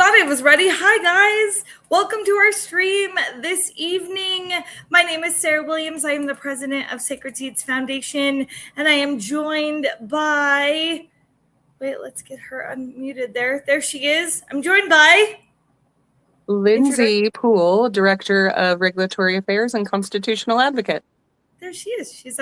Thought I was ready. Hi, guys. Welcome to our stream this evening. My name is Sarah Williams. I am the president of Sacred Seeds Foundation, and I am joined by, wait, let's get her unmuted there. There she is. I'm joined by Lindsay Poole, Director of Regulatory Affairs and Constitutional Advocate. There she is. She's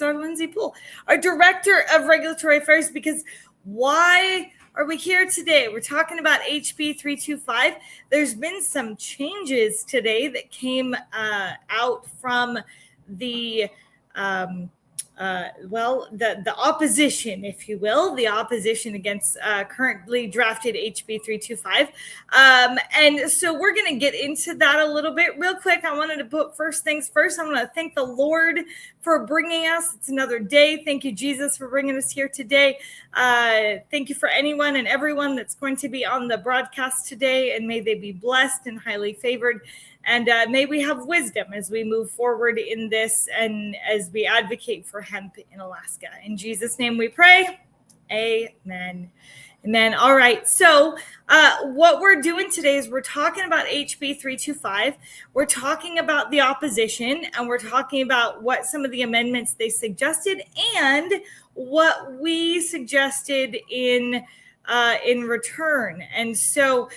our Lindsay Poole, our Director of Regulatory Affairs, because why are we here today? We're talking about HB325. There's been some changes today that came out from the the opposition, if you will, the opposition against currently drafted HB325. And so we're going to get into that a little bit real quick. I wanted to put first things first. I'm going to thank the Lord for bringing us. It's another day. Thank you, Jesus, for bringing us here today. Thank you for anyone and everyone that's going to be on the broadcast today, and may they be blessed and highly favored. And may we have wisdom as we move forward in this and as we advocate for hemp in Alaska. In Jesus' name we pray. Amen. Amen. All right. So what we're doing today is we're talking about HB 325. We're talking about the opposition, and we're talking about what some of the amendments they suggested and what we suggested in return. And so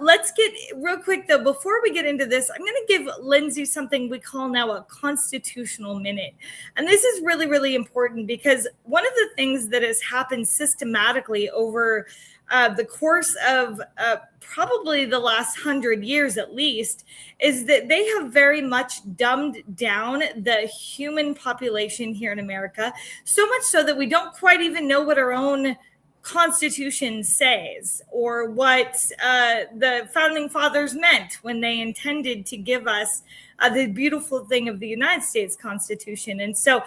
let's get real quick, though, before we get into this, I'm going to give Lindsay something we call now a constitutional minute. And this is really, really important because one of the things that has happened systematically over the course of probably the last 100 years at least is that they have very much dumbed down the human population here in America, so much so that we don't quite even know what our own Constitution says or what the founding fathers meant when they intended to give us the beautiful thing of the United States Constitution. And so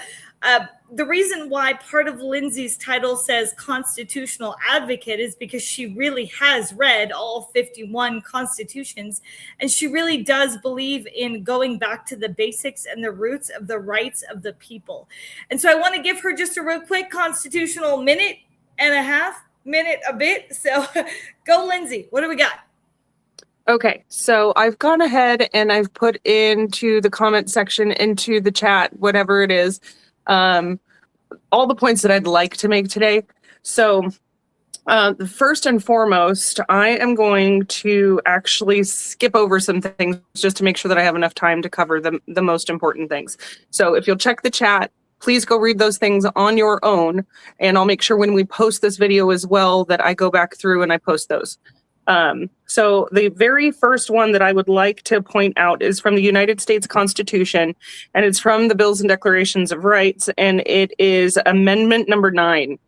the reason why part of Lindsay's title says constitutional advocate is because she really has read all 51 constitutions, and she really does believe in going back to the basics and the roots of the rights of the people. And so I want to give her just a real quick constitutional minute and a half, minute a bit. So go, Lindsay. What do we got? Okay, so I've gone ahead and I've put into the comment section, into the chat, whatever it is, all the points that I'd like to make today. So first and foremost, I am going to actually skip over some things just to make sure that I have enough time to cover the most important things. So if you'll check the chat, please go read those things on your own, and I'll make sure when we post this video as well that I go back through and I post those. So the very first one that I would like to point out is from the United States Constitution, and it's from the Bills and Declarations of Rights, and it is Amendment number 9.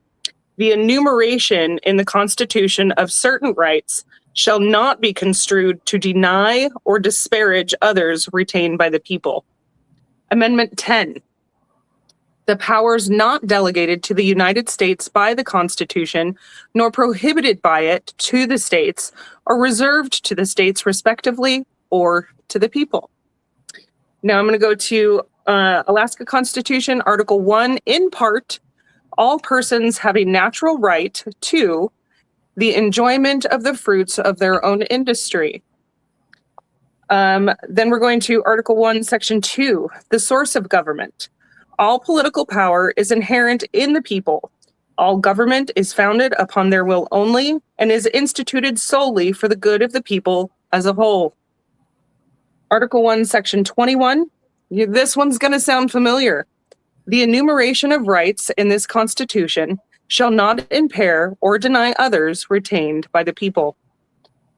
The enumeration in the Constitution of certain rights shall not be construed to deny or disparage others retained by the people. Amendment 10. The powers not delegated to the United States by the Constitution, nor prohibited by it to the states, are reserved to the states respectively or to the people. Now I'm going to go to Alaska Constitution, Article 1, in part, all persons have a natural right to the enjoyment of the fruits of their own industry. Then we're going to Article 1, Section 2, the source of government. All political power is inherent in the people. All government is founded upon their will only and is instituted solely for the good of the people as a whole. Article 1, Section 21. This one's going to sound familiar. The enumeration of rights in this Constitution shall not impair or deny others retained by the people.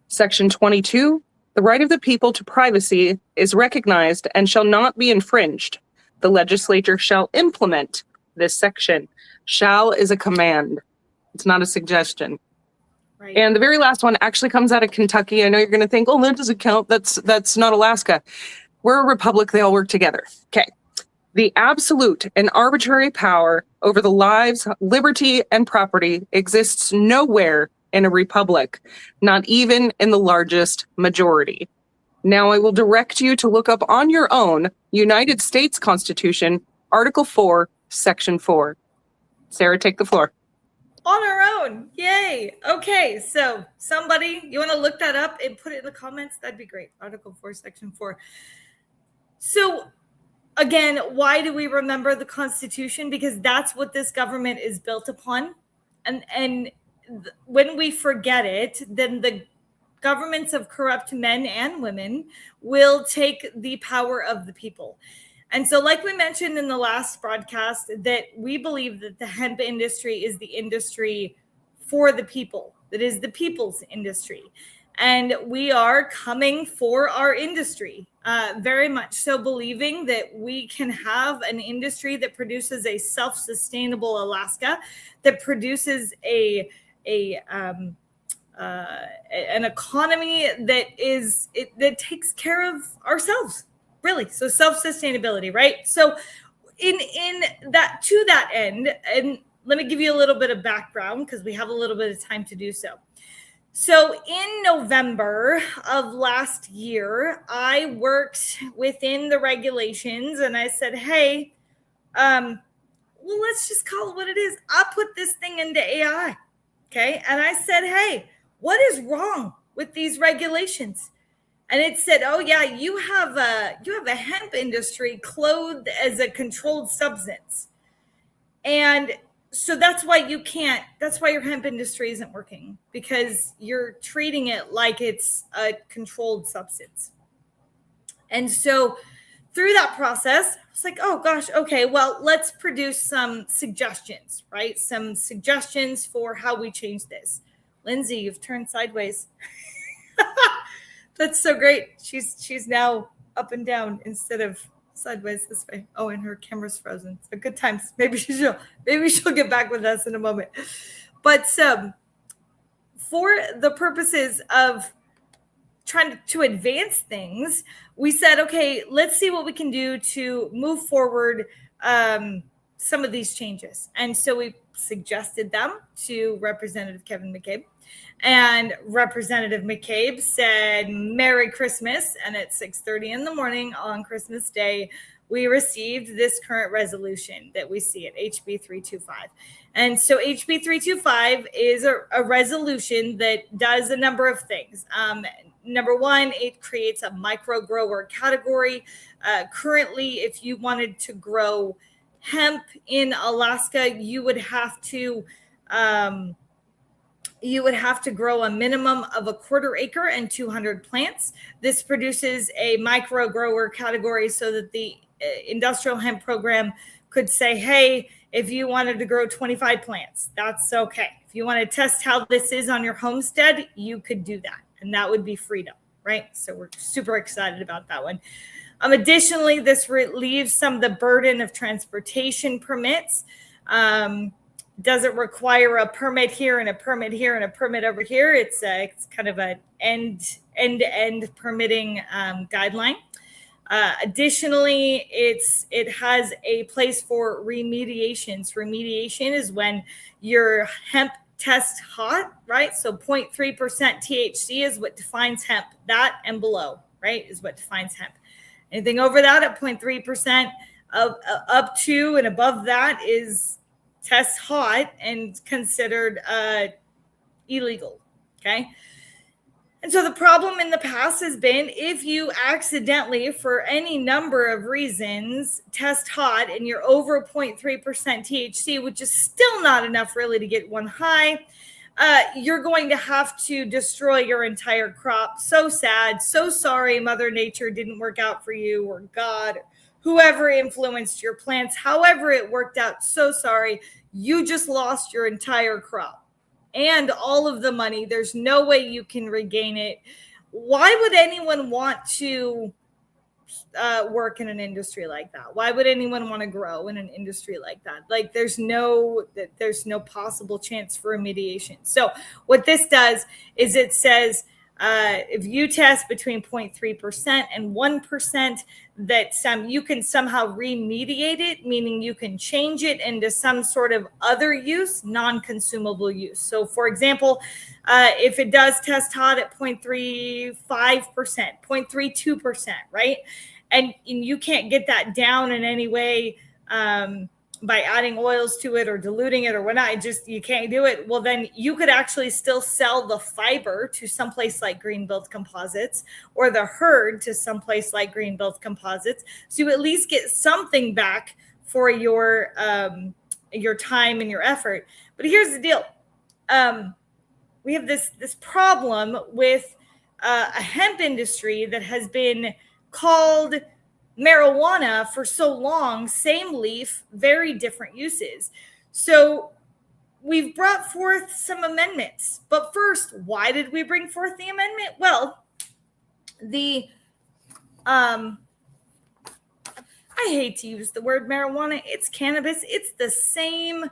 Section 22. The right of the people to privacy is recognized and shall not be infringed. The legislature shall implement this section. Shall is a command. It's not a suggestion. Right. And the very last one actually comes out of Kentucky. I know you're going to think, oh, that doesn't count. That's not Alaska. We're a republic. They all work together. Okay. The absolute and arbitrary power over the lives, liberty, and property exists nowhere in a republic, not even in the largest majority. Now I will direct you to look up on your own United States Constitution, Article 4, Section 4. Sarah, take the floor. On our own. Yay. Okay. So somebody, you want to look that up and put it in the comments? That'd be great. Article 4, Section 4. So again, why do we remember the Constitution? Because that's what this government is built upon. And when we forget it, then the governments of corrupt men and women will take the power of the people. And so, like we mentioned in the last broadcast, that we believe that the hemp industry is the industry for the people. That is the people's industry. And we are coming for our industry, very much so, believing that we can have an industry that produces a self-sustainable Alaska, that produces an economy that takes care of ourselves, really. So self-sustainability, right? So in that, to that end, and let me give you a little bit of background because we have a little bit of time to do so. So in November of last year, I worked within the regulations and I said, hey, well, let's just call it what it is. I put this thing into AI. Okay. And I said, hey, what is wrong with these regulations? And it said, oh yeah, you have a hemp industry clothed as a controlled substance. And so that's why your hemp industry isn't working, because you're treating it like it's a controlled substance. And so through that process, I was like, oh gosh, okay, well, let's produce some suggestions, right? Some suggestions for how we change this. Lindsay, you've turned sideways. That's so great. She's now up and down instead of sideways this way. Oh, and her camera's frozen. So good times. Maybe she'll get back with us in a moment. But for the purposes of trying to advance things, we said, okay, let's see what we can do to move forward some of these changes. And so we suggested them to Representative Kevin McCabe. And Representative McCabe said, Merry Christmas. And at 6:30 in the morning on Christmas Day, we received this current resolution that we see at HB 325. And so HB 325 is a resolution that does a number of things. Number one, it creates a micro grower category. Currently, if you wanted to grow hemp in Alaska, you would have to grow a minimum of a 1/4 acre and 200 plants. This produces a micro grower category so that the industrial hemp program could say, hey, if you wanted to grow 25 plants, that's okay. If you want to test how this is on your homestead, you could do that. And that would be freedom, right? So we're super excited about that one. Additionally, this relieves some of the burden of transportation permits. Doesn't require a permit here and a permit here and a permit over here. It's kind of an end-to-end permitting guideline. Additionally, it has a place for remediations. Remediation is when your hemp tests hot, right? So 0.3% THC is what defines hemp. That and below, right, is what defines hemp. Anything over that at 0.3% up to and above that is test hot and considered illegal. Okay. And so the problem in the past has been, if you accidentally, for any number of reasons, test hot and you're over 0.3% THC, which is still not enough really to get one high, you're going to have to destroy your entire crop. So sad. So sorry, Mother Nature didn't work out for you, or God, whoever influenced your plants, however it worked out. So sorry. You just lost your entire crop and all of the money. There's no way you can regain it. Why would anyone want to work in an industry like that? Why would anyone want to grow in an industry like that? Like there's no possible chance for remediation. So what this does is it says, if you test between 0.3% and 1%, that you can somehow remediate it, meaning you can change it into some sort of other use, non-consumable use. So for example, if it does test hot at 0.35%, 0.32%, right? And you can't get that down in any way by adding oils to it or diluting it or whatnot, you can't do it. Well, then you could actually still sell the fiber to someplace like Greenbuild Composites, or the herd to someplace like Greenbuild Composites. So you at least get something back for your time and your effort. But here's the deal. We have this problem with a hemp industry that has been called marijuana for so long, same leaf, very different uses. So we've brought forth some amendments. But first, why did we bring forth the amendment? Well, I hate to use the word marijuana. It's cannabis. It's the same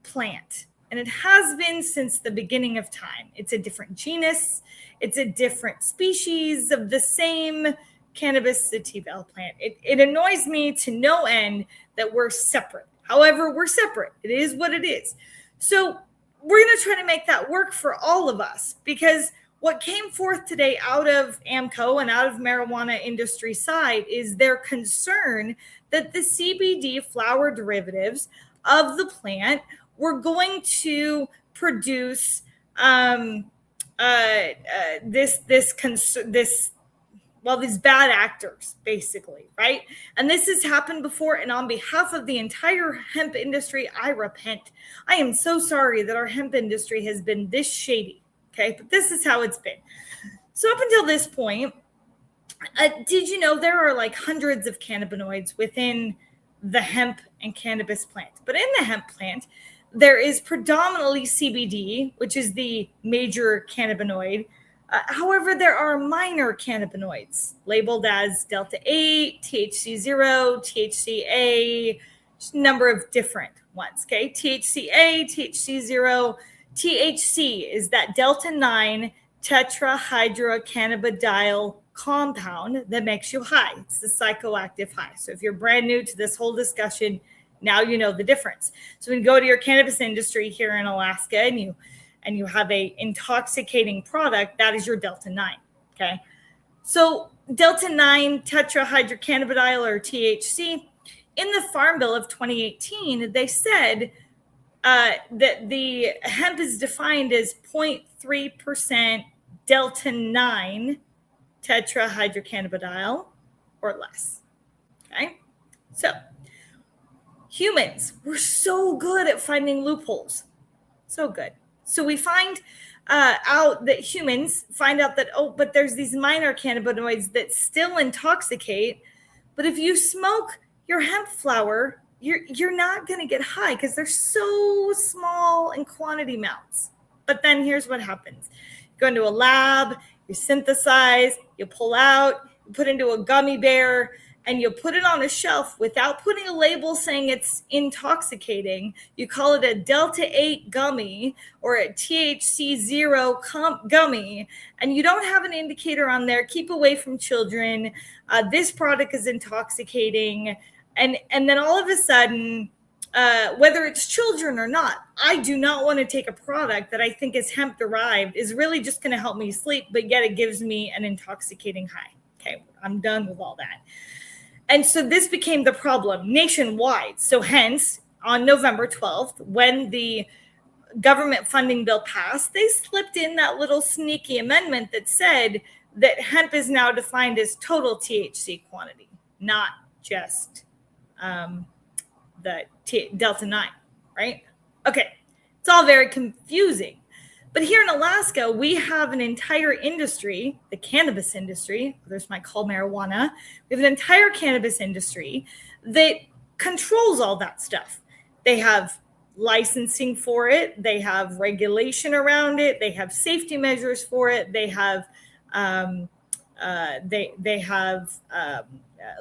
plant. And it has been since the beginning of time. It's a different genus. It's a different species of the same cannabis sativa plant. It annoys me to no end that we're separate. However, we're separate. It is what it is. So we're going to try to make that work for all of us, because what came forth today out of AMCO and out of marijuana industry side is their concern that the CBD flower derivatives of the plant were going to produce these bad actors, basically, right? And this has happened before. And on behalf of the entire hemp industry, I repent. I am so sorry that our hemp industry has been this shady. Okay, but this is how it's been. So up until this point, did you know there are like hundreds of cannabinoids within the hemp and cannabis plant? But in the hemp plant, there is predominantly CBD, which is the major cannabinoid. However, there are minor cannabinoids labeled as Delta 8, THC0, THCA, just a number of different ones. Okay, THCA, THC0, THC is that Delta 9 tetrahydrocannabidiol compound that makes you high. It's the psychoactive high. So if you're brand new to this whole discussion, now you know the difference. So when you go to your cannabis industry here in Alaska and you have a intoxicating product, that is your Delta 9. Okay. So Delta 9 tetrahydrocannabidiol, or THC, in the Farm Bill of 2018, they said that the hemp is defined as 0.3% Delta 9 tetrahydrocannabidiol or less. Okay. So humans, we're so good at finding loopholes. So good. So we find out that humans find out that, but there's these minor cannabinoids that still intoxicate. But if you smoke your hemp flower, you're not going to get high because they're so small in quantity amounts. But then here's what happens. You go into a lab, you synthesize, you pull out, you put into a gummy bear, and you put it on a shelf without putting a label saying it's intoxicating. You call it a Delta 8 gummy or a THC 0 gummy, and you don't have an indicator on there. Keep away from children. This product is intoxicating. And then all of a sudden, whether it's children or not, I do not want to take a product that I think is hemp derived, is really just going to help me sleep, but yet it gives me an intoxicating high. Okay, I'm done with all that. And so this became the problem nationwide. So hence, on November 12th, when the government funding bill passed, they slipped in that little sneaky amendment that said that hemp is now defined as total THC quantity, not just the Delta 9, right? Okay, it's all very confusing. But here in Alaska, we have an entire industry, the cannabis industry, others might call marijuana. We have an entire cannabis industry that controls all that stuff. They have licensing for it. They have regulation around it. They have safety measures for it. They have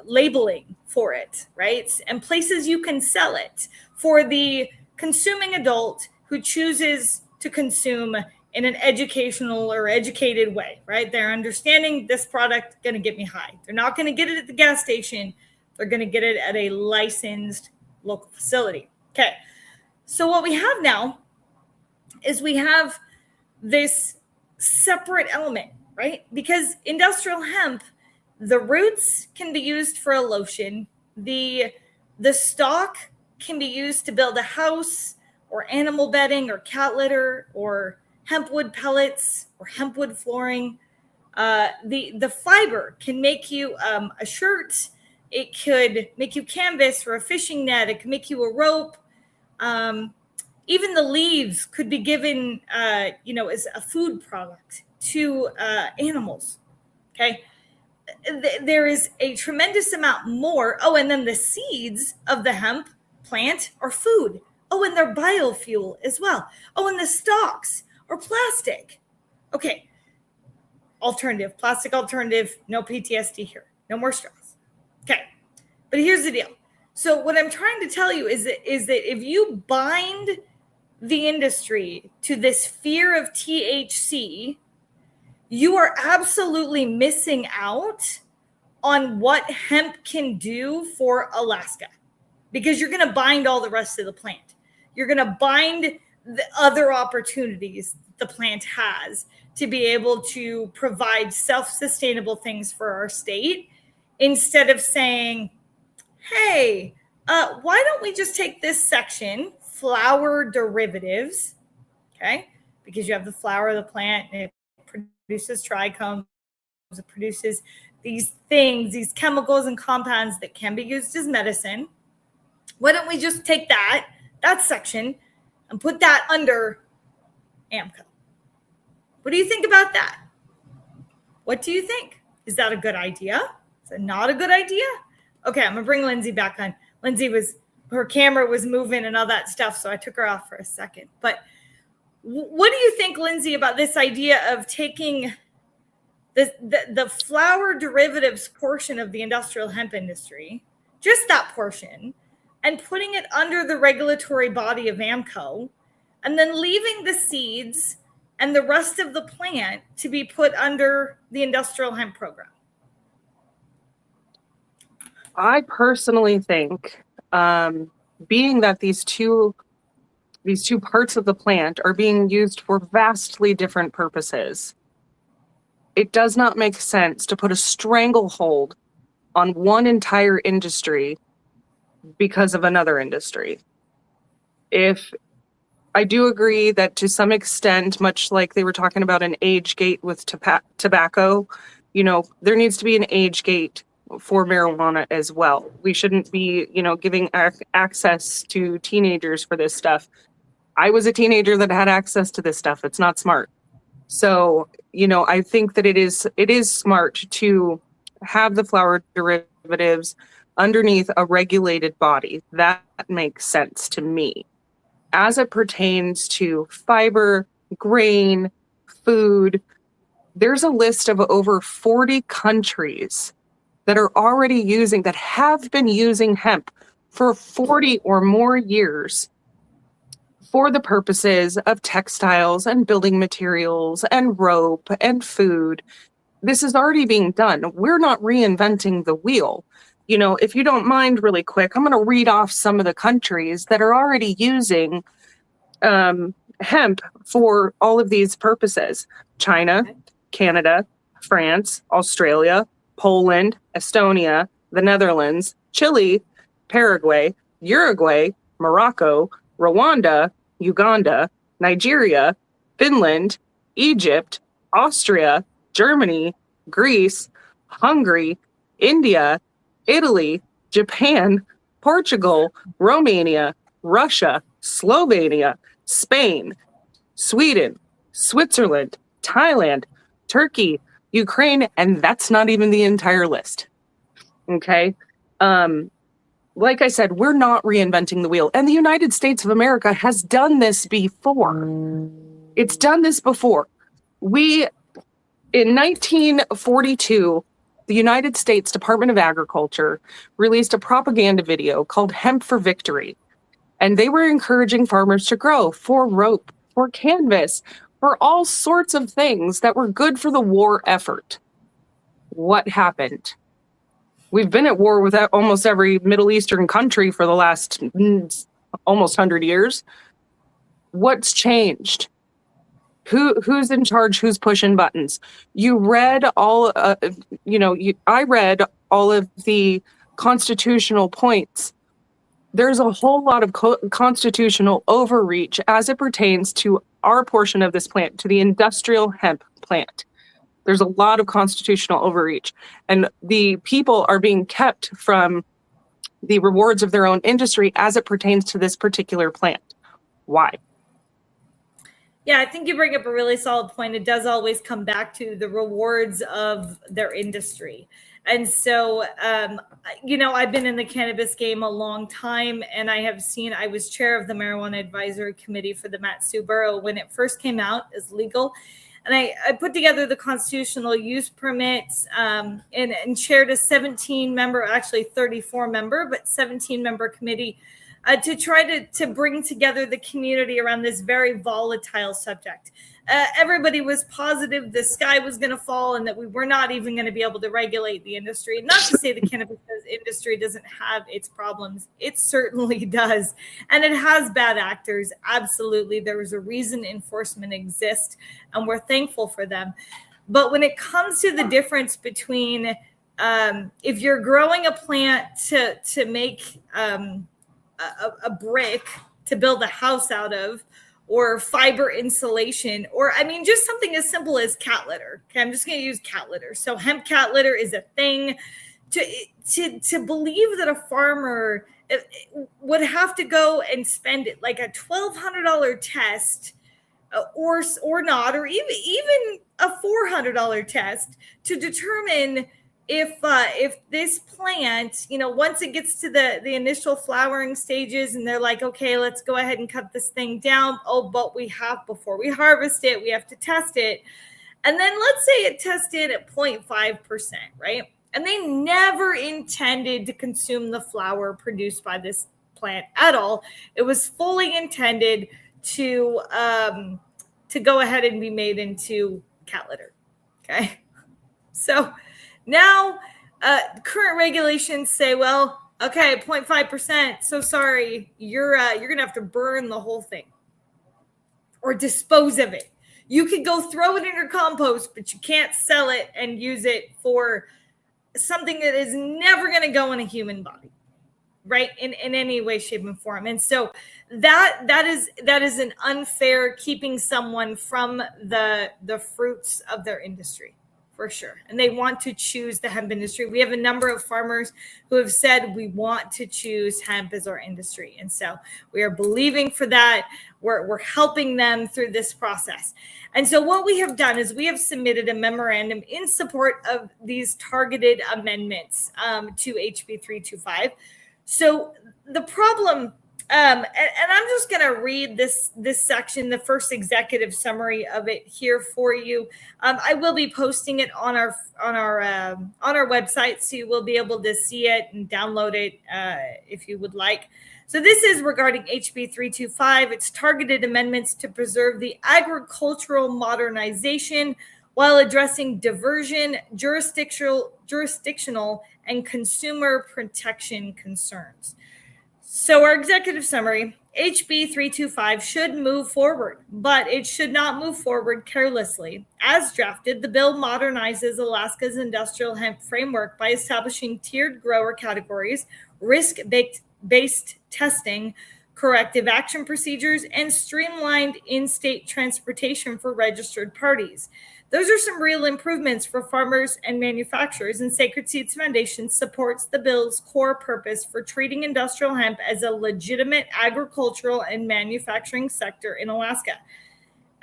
labeling for it, right? And places you can sell it for the consuming adult who chooses to consume in an educational or educated way, right? They're understanding this product going to get me high. They're not going to get it at the gas station. They're going to get it at a licensed local facility. Okay. So what we have now is we have this separate element, right? Because industrial hemp, the roots can be used for a lotion. The stalk can be used to build a house or animal bedding or cat litter or hempwood pellets or hempwood flooring. The fiber can make you a shirt. It could make you canvas or a fishing net. It can make you a rope. Even the leaves could be given, as a food product to animals. Okay. There is a tremendous amount more. Oh, and then the seeds of the hemp plant are food. Oh, and they're biofuel as well. Oh, and the stalks are plastic. Okay. Plastic alternative, no PTSD here. No more straws. Okay. But here's the deal. So what I'm trying to tell you is that if you bind the industry to this fear of THC, you are absolutely missing out on what hemp can do for Alaska, because you're going to bind all the rest of the plant. You're going to bind the other opportunities the plant has to be able to provide self-sustainable things for our state, instead of saying, hey, why don't we just take this section, flower derivatives, okay? Because you have the flower of the plant, and it produces trichomes, it produces these things, these chemicals and compounds that can be used as medicine. Why don't we just take that section and put that under AMCO? What do you think about that? What do you think? Is that a good idea? Is it not a good idea? Okay, I'm gonna bring Lindsay back on. Lindsay her camera was moving and all that stuff, so I took her off for a second. But what do you think, Lindsay, about this idea of taking the flower derivatives portion of the industrial hemp industry, just that portion, and putting it under the regulatory body of AMCO, and then leaving the seeds and the rest of the plant to be put under the industrial hemp program? I personally think, being that these two parts of the plant are being used for vastly different purposes, it does not make sense to put a stranglehold on one entire industry because of another industry. If I do agree that to some extent, much like they were talking about an age gate with tobacco, there needs to be an age gate for marijuana as well. We shouldn't be, giving access to teenagers for this stuff. I was a teenager that had access to this stuff. It's not smart. So, I think that it is smart to have the flower derivatives underneath a regulated body. That makes sense to me. As it pertains to fiber, grain, food, there's a list of over 40 countries that have been using hemp for 40 or more years for the purposes of textiles and building materials and rope and food. This is already being done. We're not reinventing the wheel. If you don't mind, really quick, I'm going to read off some of the countries that are already using hemp for all of these purposes. China, Canada, France, Australia, Poland, Estonia, the Netherlands, Chile, Paraguay, Uruguay, Morocco, Rwanda, Uganda, Nigeria, Finland, Egypt, Austria, Germany, Greece, Hungary, India, Italy, Japan, Portugal, Romania, Russia, Slovenia, Spain, Sweden, Switzerland, Thailand, Turkey, Ukraine, and that's not even the entire list. Okay? Like I said, we're not reinventing the wheel. And the United States of America has done this before. It's done this before. In 1942, the United States Department of Agriculture released a propaganda video called Hemp for Victory. And they were encouraging farmers to grow for rope, for canvas, for all sorts of things that were good for the war effort. What happened? We've been at war with almost every Middle Eastern country for the last almost 100 years. What's changed? Who's in charge? Who's pushing buttons? You read all, I read all of the constitutional points there's a whole lot of constitutional overreach as it pertains to our portion of this plant, to the industrial hemp plant. There's a lot of constitutional overreach, and the people are being kept from the rewards of their own industry as it pertains to this particular plant. Why? Yeah, I think you bring up a really solid point. It does always come back to the rewards of their industry. And so, I've been in the cannabis game a long time, and I was chair of the Marijuana Advisory Committee for the Mat-Su Borough when it first came out as legal. And I put together the constitutional use permits and chaired a 17-member, actually 34-member, but 17-member committee to try to bring together the community around this very volatile subject. Everybody was positive the sky was going to fall and that we were not even going to be able to regulate the industry. Not to say the cannabis industry doesn't have its problems. It certainly does. And it has bad actors. Absolutely. There is a reason enforcement exists, and we're thankful for them. But when it comes to the difference between if you're growing a plant to make a brick to build a house out of, or fiber insulation, or just something as simple as cat litter. Okay, I'm just going to use cat litter. So hemp cat litter is a thing. To believe that a farmer would have to go and spend like a $1,200 test, or not, or even a $400 test to determine if this plant, once it gets to the initial flowering stages and they're like, okay, let's go ahead and cut this thing down. Oh, but before we harvest it, we have to test it. And then let's say it tested at 0.5%, right? And they never intended to consume the flower produced by this plant at all. It was fully intended to go ahead and be made into cat litter. Okay. So now, current regulations say, well, okay, 0.5%. So sorry, you're going to have to burn the whole thing or dispose of it. You can go throw it in your compost, but you can't sell it and use it for something that is never going to go in a human body, right? In any way, shape, and form. And so that is an unfair keeping someone from the fruits of their industry. For sure. And they want to choose the hemp industry. We have a number of farmers who have said we want to choose hemp as our industry. And so we are believing for that. We're helping them through this process. And so what we have done is we have submitted a memorandum in support of these targeted amendments to HB 325. So the problem, and I'm just going to read this section, the first executive summary of it here for you. I will be posting it on our website, so you will be able to see it and download it if you would like. So this is regarding HB 325. It's targeted amendments to preserve the agricultural modernization while addressing diversion, jurisdictional, and consumer protection concerns. So our executive summary, HB 325 should move forward, but it should not move forward carelessly. As drafted, the bill modernizes Alaska's industrial hemp framework by establishing tiered grower categories, risk-based testing, corrective action procedures, and streamlined in-state transportation for registered parties. Those are some real improvements for farmers and manufacturers, and Sacred Seeds Foundation supports the bill's core purpose for treating industrial hemp as a legitimate agricultural and manufacturing sector in Alaska.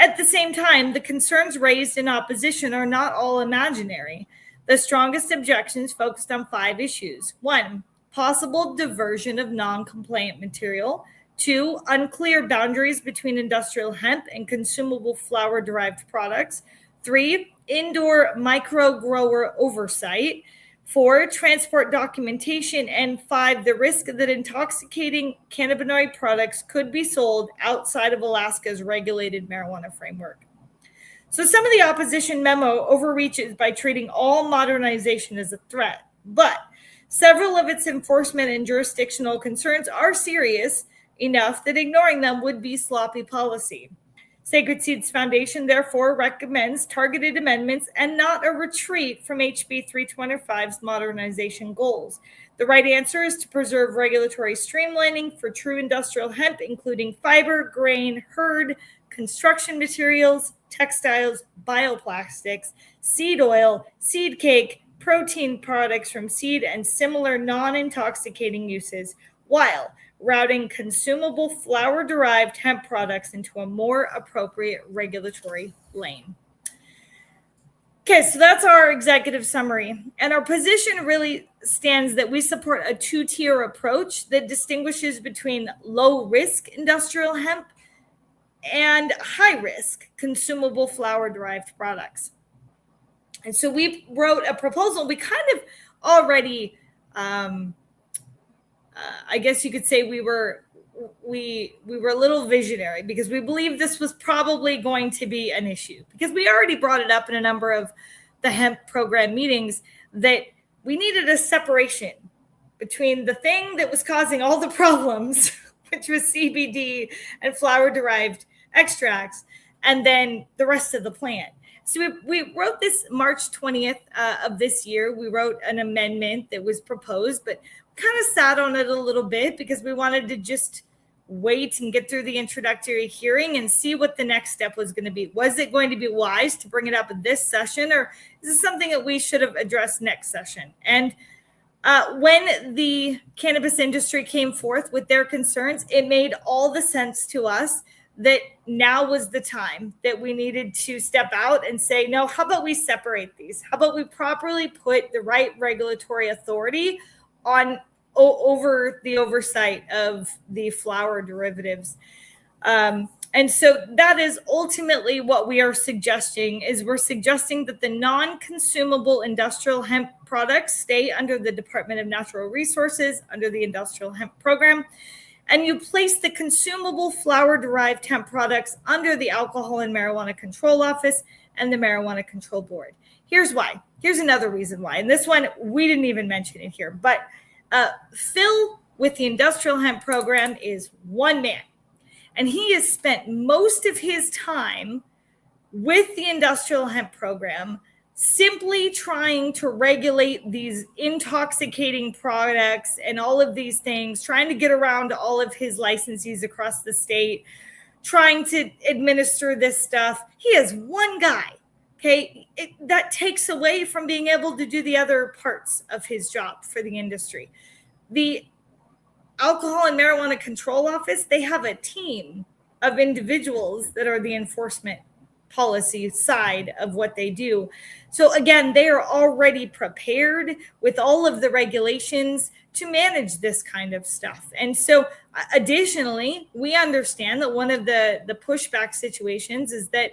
At the same time, the concerns raised in opposition are not all imaginary. The strongest objections focused on 5 issues. 1, possible diversion of non-compliant material. 2, unclear boundaries between industrial hemp and consumable flower-derived products. 3, indoor micro grower oversight. 4, transport documentation. And 5, the risk that intoxicating cannabinoid products could be sold outside of Alaska's regulated marijuana framework. So some of the opposition memo overreaches by treating all modernization as a threat, but several of its enforcement and jurisdictional concerns are serious enough that ignoring them would be sloppy policy. Sacred Seeds Foundation therefore recommends targeted amendments and not a retreat from HB 325's modernization goals. The right answer is to preserve regulatory streamlining for true industrial hemp, including fiber, grain, hurd, construction materials, textiles, bioplastics, seed oil, seed cake, protein products from seed, and similar non-intoxicating uses, while routing consumable flower-derived hemp products into a more appropriate regulatory lane. Okay, so that's our executive summary. And our position really stands that we support a two-tier approach that distinguishes between low-risk industrial hemp and high-risk consumable flower-derived products. And so we wrote a proposal. We kind of already, I guess you could say we were a little visionary because we believed this was probably going to be an issue, because we already brought it up in a number of the hemp program meetings that we needed a separation between the thing that was causing all the problems, which was CBD and flower-derived extracts, and then the rest of the plan. So we wrote this March 20th of this year. We wrote an amendment that was proposed, but kind of sat on it a little bit because we wanted to just wait and get through the introductory hearing and see what the next step was going to be. Was it going to be wise to bring it up in this session, or is this something that we should have addressed next session? And when the cannabis industry came forth with their concerns, it made all the sense to us that now was the time that we needed to step out and say, no, how about we separate these? How about we properly put the right regulatory authority on over the oversight of the flower derivatives? And so that is ultimately what we are suggesting. Is we're suggesting that the non-consumable industrial hemp products stay under the Department of Natural Resources, under the Industrial Hemp Program, and you place the consumable flower-derived hemp products under the Alcohol and Marijuana Control Office and the Marijuana Control Board. Here's why. Here's another reason why. And this one, we didn't even mention it here, but Phil with the Industrial Hemp Program is one man. And he has spent most of his time with the Industrial Hemp Program simply trying to regulate these intoxicating products and all of these things, trying to get around all of his licensees across the state, trying to administer this stuff. He is one guy, okay? That takes away from being able to do the other parts of his job for the industry. The Alcohol and Marijuana Control Office, they have a team of individuals that are the enforcement policy side of what they do. So again, they are already prepared with all of the regulations to manage this kind of stuff. And so additionally, we understand that one of the pushback situations is that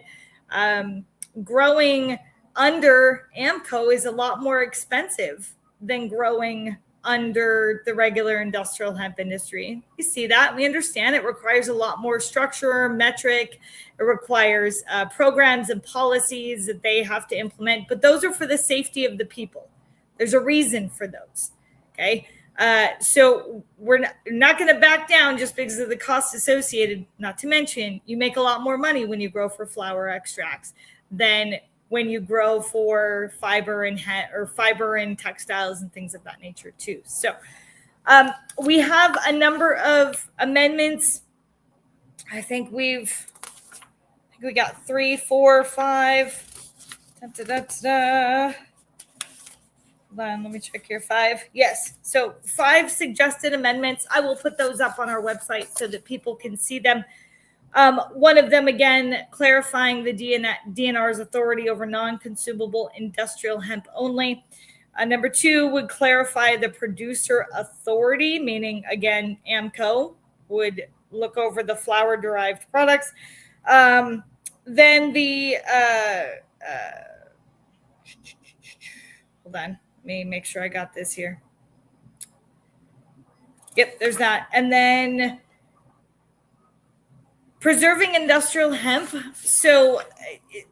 growing under AMCO is a lot more expensive than growing under the regular industrial hemp industry. You see that. We understand it requires a lot more structure, metric. It requires programs and policies that they have to implement, but those are for the safety of the people. There's a reason for those. Okay. So we're not going to back down just because of the costs associated. Not to mention, you make a lot more money when you grow for flower extracts than when you grow for fiber and textiles and things of that nature too. So we have a number of amendments. I think we got 3, 4, 5. Hold on, let me check here. 5. Yes. So 5 suggested amendments. I will put those up on our website so that people can see them. One of them, again, clarifying the DNR's authority over non-consumable industrial hemp only. Number 2 would clarify the producer authority, meaning, again, AMCO would look over the flower-derived products. Then the hold on, let me make sure I got this here. Yep, there's that. And then preserving industrial hemp. So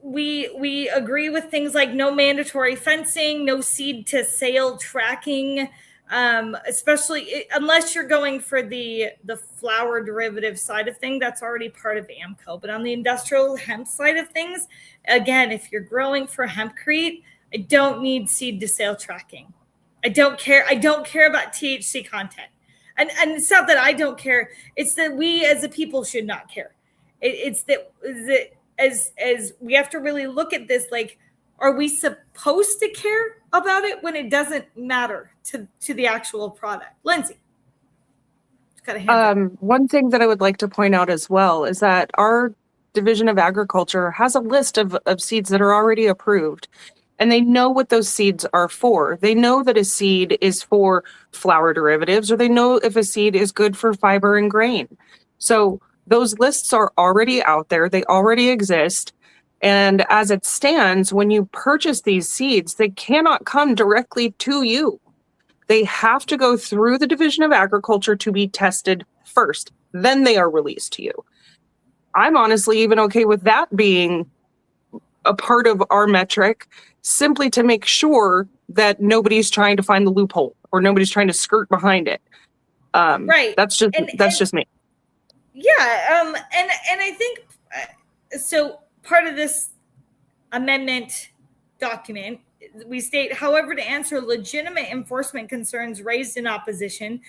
we agree with things like no mandatory fencing, no seed to sale tracking, especially unless you're going for the flower derivative side of things. That's already part of AMCO. But on the industrial hemp side of things, again, if you're growing for hempcrete, I don't need seed to sale tracking. I don't care. I don't care about THC content. And it's not that I don't care. It's that we as a people should not care. It's that as we have to really look at this, like, are we supposed to care about it when it doesn't matter to the actual product? Lindsay. One thing that I would like to point out as well is that our Division of Agriculture has a list of seeds that are already approved, and they know what those seeds are for. They know that a seed is for flour derivatives, or they know if a seed is good for fiber and grain. So those lists are already out there. They already exist. And as it stands, when you purchase these seeds, they cannot come directly to you. They have to go through the Division of Agriculture to be tested first. Then they are released to you. I'm honestly even okay with that being a part of our metric, simply to make sure that nobody's trying to find the loophole or nobody's trying to skirt behind it. Right. That's just me. Yeah. And I think so. Part of this amendment document, we state, however, to answer legitimate enforcement concerns raised in opposition,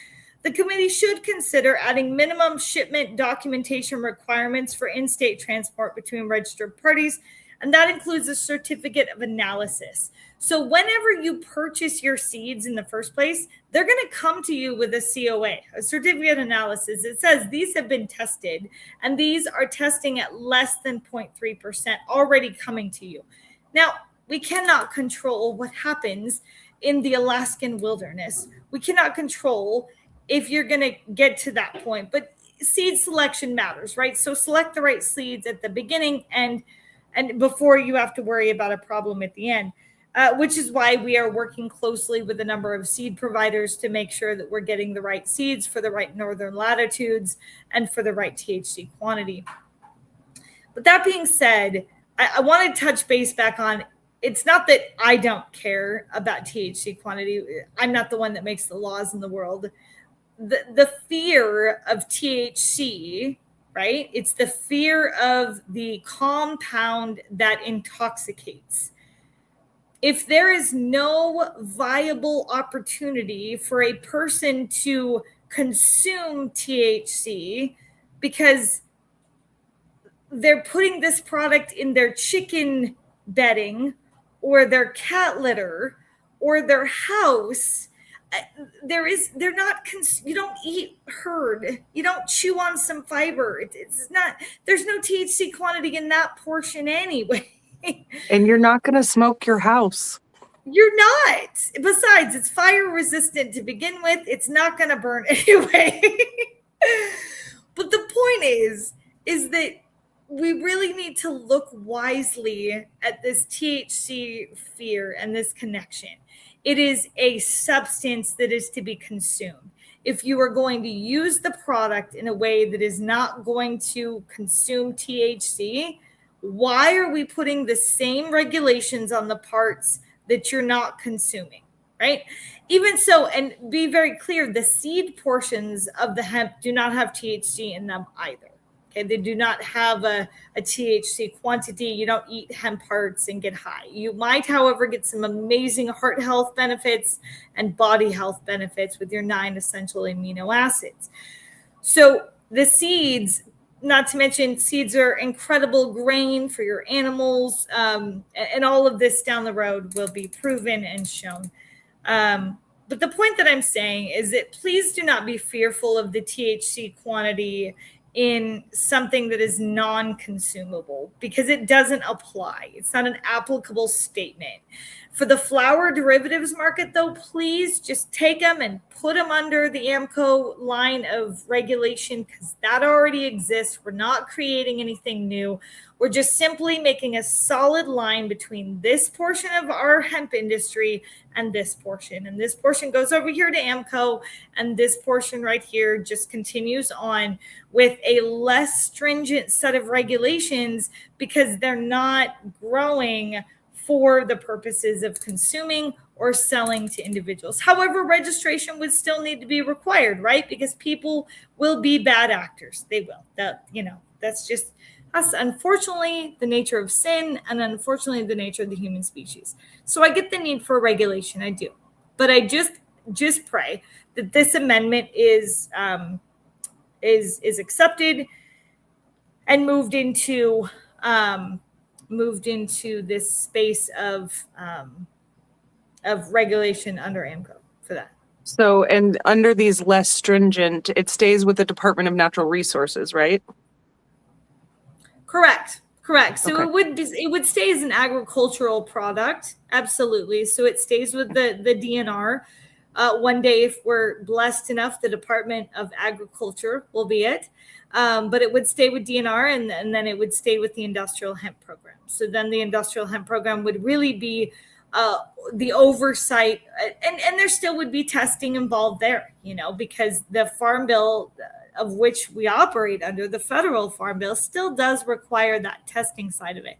the committee should consider adding minimum shipment documentation requirements for in-state transport between registered parties, and that includes a certificate of analysis. So whenever you purchase your seeds in the first place, they're going to come to you with a COA, a certificate of analysis. It says these have been tested, and these are testing at less than 0.3% already coming to you. Now, we cannot control what happens in the Alaskan wilderness. We cannot control if you're going to get to that point, but seed selection matters, right? So select the right seeds at the beginning and before you have to worry about a problem at the end, which is why we are working closely with a number of seed providers to make sure that we're getting the right seeds for the right northern latitudes and for the right THC quantity. But that being said, I want to touch base back on, it's not that I don't care about THC quantity. I'm not the one that makes the laws in the world. The fear of THC, right? It's the fear of the compound that intoxicates. If there is no viable opportunity for a person to consume THC because they're putting this product in their chicken bedding or their cat litter or their house, you don't eat herd, you don't chew on some fiber. It's not, there's no THC quantity in that portion anyway. And you're not going to smoke your house. You're not. Besides, it's fire resistant to begin with. It's not going to burn anyway. But the point is that we really need to look wisely at this THC fear and this connection. It is a substance that is to be consumed. If you are going to use the product in a way that is not going to consume THC, why are we putting the same regulations on the parts that you're not consuming, right? Even so, and be very clear, the seed portions of the hemp do not have THC in them either. Okay, they do not have a THC quantity. You don't eat hemp hearts and get high. You might, however, get some amazing heart health benefits and body health benefits with your 9 essential amino acids. So the seeds, not to mention seeds are incredible grain for your animals, and all of this down the road will be proven and shown. But the point that I'm saying is that please do not be fearful of the THC quantity in something that is non-consumable, because it doesn't apply. It's not an applicable statement. For the flour derivatives market, though, please just take them and put them under the AMCO line of regulation, because that already exists. We're not creating anything new. We're just simply making a solid line between this portion of our hemp industry and this portion. And this portion goes over here to AMCO, and this portion right here just continues on with a less stringent set of regulations, because they're not growing for the purposes of consuming or selling to individuals. However, registration would still need to be required, right? Because people will be bad actors. They will. That's just us, unfortunately, the nature of sin, and unfortunately, the nature of the human species. So I get the need for regulation. I do. But I just pray that this amendment is accepted and moved into this space of regulation under AMCO for that. So, and under these less stringent, it stays with the Department of Natural Resources, right? Correct. So it would stay as an agricultural product, absolutely. So it stays with the DNR. One day, if we're blessed enough, the Department of Agriculture will be it. But it would stay with DNR, and then it would stay with the industrial hemp program. So then the industrial hemp program would really be the oversight, and there still would be testing involved there, because the Farm Bill, of which we operate under, the federal Farm Bill, still does require that testing side of it.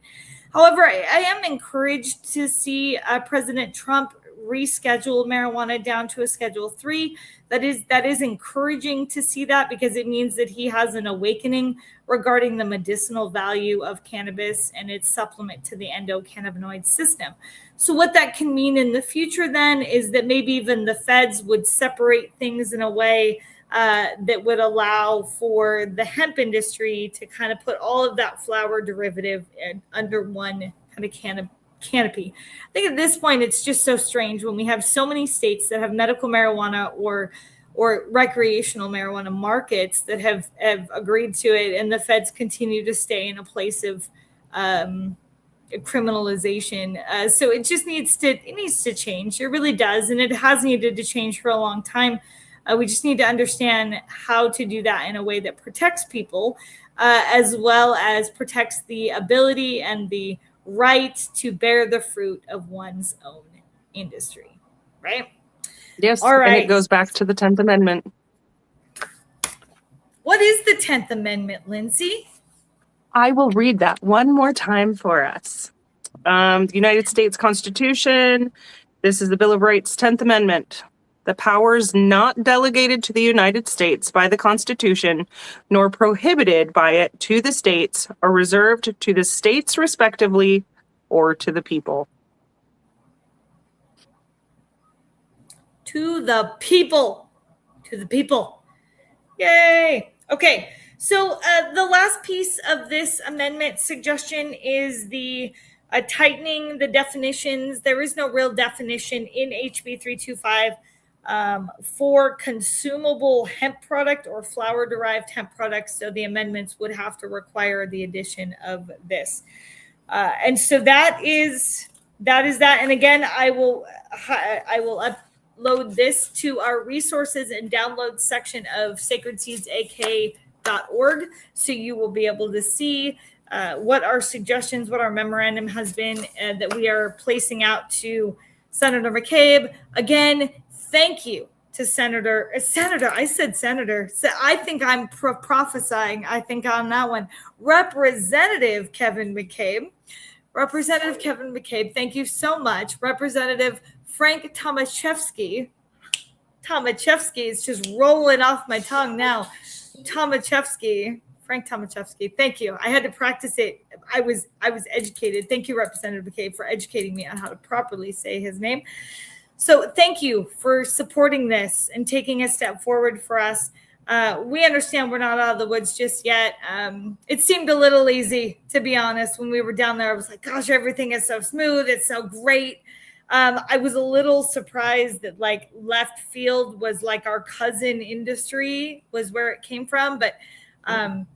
However, I am encouraged to see President Trump reschedule marijuana down to a Schedule 3. That is encouraging to see that, because it means that he has an awakening regarding the medicinal value of cannabis and its supplement to the endocannabinoid system. So what that can mean in the future then is that maybe even the feds would separate things in a way that would allow for the hemp industry to kind of put all of that flower derivative under one kind of canopy. I think at this point, it's just so strange when we have so many states that have medical marijuana or recreational marijuana markets that have agreed to it, and the feds continue to stay in a place of criminalization. So it just needs to change. It really does, and it has needed to change for a long time. We just need to understand how to do that in a way that protects people, as well as protects the ability and the right to bear the fruit of one's own industry, right? Yes. All right. And it goes back to the 10th Amendment. What is the 10th Amendment, Lindsay? I will read that one more time for us. The United States Constitution. This is the Bill of Rights, 10th Amendment. The powers not delegated to the United States by the Constitution, nor prohibited by it to the states, are reserved to the states respectively, or to the people. To the people. To the people. Yay. Okay. So the last piece of this amendment suggestion is the tightening the definitions. There is no real definition in HB 325 for consumable hemp product or flower-derived hemp products. So the amendments would have to require the addition of this. And so that is that. And again, I will upload this to our resources and download section of sacredseedsak.org. So you will be able to see what our suggestions, what our memorandum has been that we are placing out to Senator McCabe. Again, thank you to Senator. I said Senator. So I think I'm prophesying. I think on that one. Representative Kevin McCabe. Thank you so much. Representative Frank Tomaszewski. Is just rolling off my tongue now. Frank Tomaszewski. Thank you. I had to practice it. I was educated. Thank you, Representative McCabe, for educating me on how to properly say his name. So thank you for supporting this and taking a step forward for us. We understand we're not out of the woods just yet. It seemed a little easy, to be honest. When we were down there, I was like, gosh, everything is so smooth. It's so great. I was a little surprised that like left field was like our cousin industry was where it came from. But at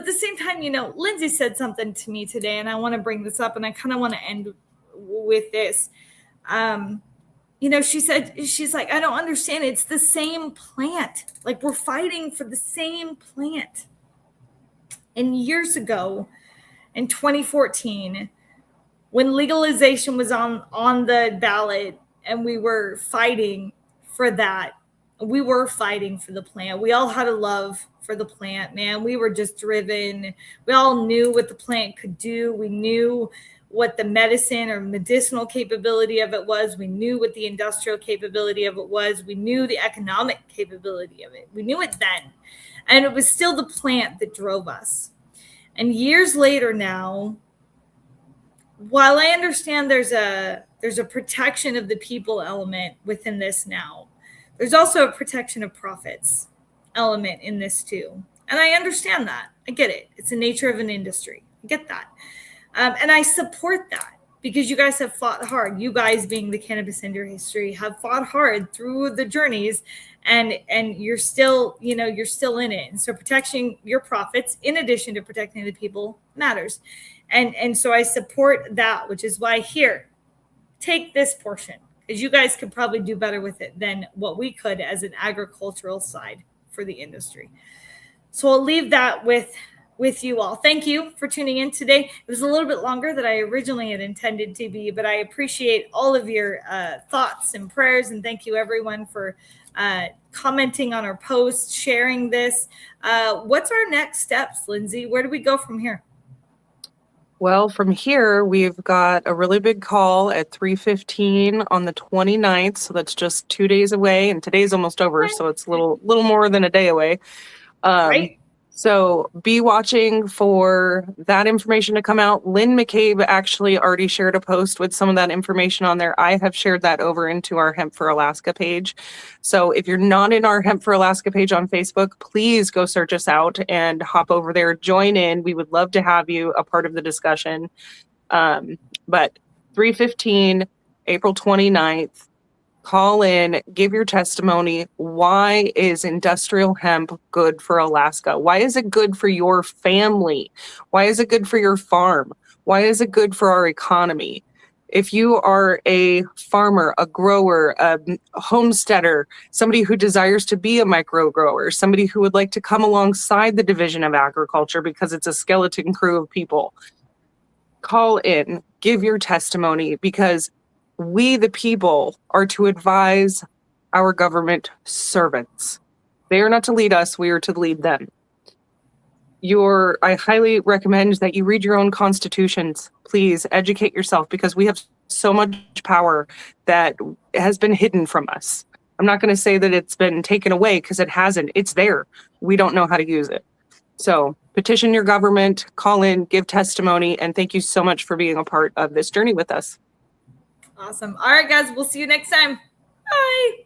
the same time, Lindsay said something to me today, and I want to bring this up, and I kind of want to end with this. She's like, I don't understand. It's the same plant. Like, we're fighting for the same plant. And years ago, in 2014, when legalization was on the ballot and we were fighting for that, we were fighting for the plant. We all had a love for the plant, man. We were just driven. We all knew what the plant could do. We knew what the medicine or medicinal capability of it was. We knew what the industrial capability of it was. We knew the economic capability of it. We knew it then. And it was still the plant that drove us. And years later now, while I understand there's a There's a protection of the people element within this now. There's also a protection of profits element in this too. And I understand that. I get it. It's the nature of an industry. I get that. And I support that because you guys have fought hard. You guys, being the cannabis industry, have fought hard through the journeys, and you're still, you're still in it. And so protecting your profits in addition to protecting the people matters. And so I support that, which is why here, take this portion, because you guys could probably do better with it than what we could as an agricultural side for the industry. So I'll leave that with you all. Thank you for tuning in today. It was a little bit longer than I originally had intended to be, but I appreciate all of your thoughts and prayers. And thank you everyone for commenting on our posts, sharing this. What's our next steps, Lindsay? Where do we go from here? Well, from here, we've got a really big call at 3:15 on the 29th. So that's just 2 days away, and today's almost over. So it's a little more than a day away. Right. So be watching for that information to come out. Lynn McCabe actually already shared a post with some of that information on there. I have shared that over into our Hemp for Alaska page. So if you're not in our Hemp for Alaska page on Facebook, please go search us out and hop over there, join in. We would love to have you a part of the discussion. But 3:15, April 29th, call in, give your testimony. Why is industrial hemp good for Alaska? Why is it good for your family? Why is it good for your farm? Why is it good for our economy? If you are a farmer, a grower, a homesteader, somebody who desires to be a micro grower, somebody who would like to come alongside the Division of Agriculture because it's a skeleton crew of people, call in, give your testimony, because we, the people, are to advise our government servants. They are not to lead us, we are to lead them. I highly recommend that you read your own constitutions. Please educate yourself, because we have so much power that has been hidden from us. I'm not going to say that it's been taken away, because it hasn't. It's there. We don't know how to use it. So petition your government, call in, give testimony, and thank you so much for being a part of this journey with us. Awesome. All right, guys, we'll see you next time. Bye.